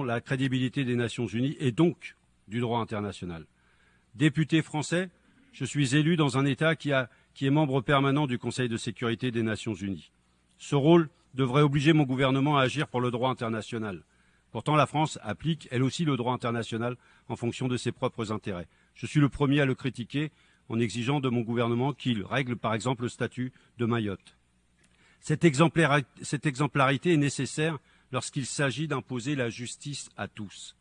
la crédibilité des Nations Unies et donc du droit international. Député français, je suis élu dans un État qui est membre permanent du Conseil de sécurité des Nations Unies. Ce rôle devrait obliger mon gouvernement à agir pour le droit international. Pourtant, la France applique, elle aussi, le droit international en fonction de ses propres intérêts. Je suis le premier à le critiquer en exigeant de mon gouvernement qu'il règle, par exemple, le statut de Mayotte. Cette exemplarité est nécessaire lorsqu'il s'agit d'imposer la justice à tous.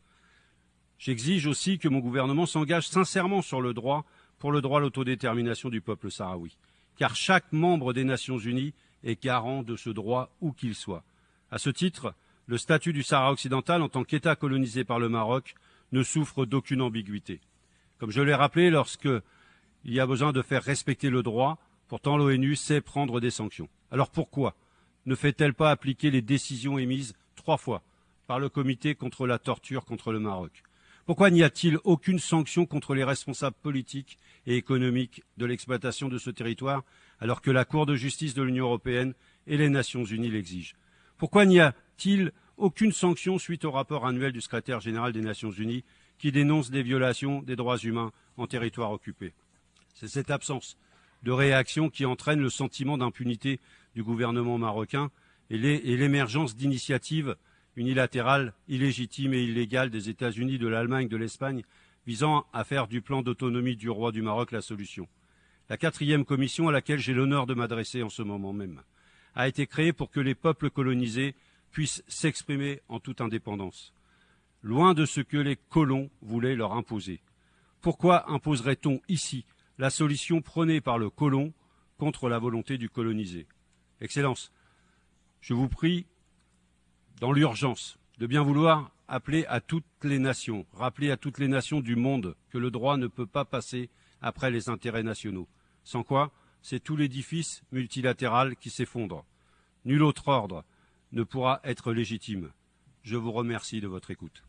J'exige aussi que mon gouvernement s'engage sincèrement sur le droit pour le droit à l'autodétermination du peuple sahraoui, car chaque membre des Nations Unies est garant de ce droit où qu'il soit. À ce titre, le statut du Sahara occidental en tant qu'État colonisé par le Maroc ne souffre d'aucune ambiguïté. Comme je l'ai rappelé, lorsqu'il y a besoin de faire respecter le droit, pourtant l'ONU sait prendre des sanctions. Alors pourquoi ne fait-elle pas appliquer les décisions émises 3 fois par le Comité contre la torture contre le Maroc? Pourquoi n'y a-t-il aucune sanction contre les responsables politiques et économiques de l'exploitation de ce territoire, alors que la Cour de justice de l'Union européenne et les Nations unies l'exigent? Pourquoi n'y a-t-il aucune sanction suite au rapport annuel du secrétaire général des Nations unies qui dénonce des violations des droits humains en territoire occupé? C'est cette absence de réaction qui entraîne le sentiment d'impunité du gouvernement marocain et l'émergence d'initiatives unilatérales, illégitimes et illégales des États-Unis, de l'Allemagne, de l'Espagne, visant à faire du plan d'autonomie du roi du Maroc la solution. La 4e commission, à laquelle j'ai l'honneur de m'adresser en ce moment même, a été créée pour que les peuples colonisés puissent s'exprimer en toute indépendance, loin de ce que les colons voulaient leur imposer. Pourquoi imposerait-on ici la solution prônée par le colon contre la volonté du colonisé? Excellences, je vous prie, dans l'urgence, de bien vouloir appeler à toutes les nations, rappeler à toutes les nations du monde que le droit ne peut pas passer après les intérêts nationaux. Sans quoi, c'est tout l'édifice multilatéral qui s'effondre. Nul autre ordre ne pourra être légitime. Je vous remercie de votre écoute.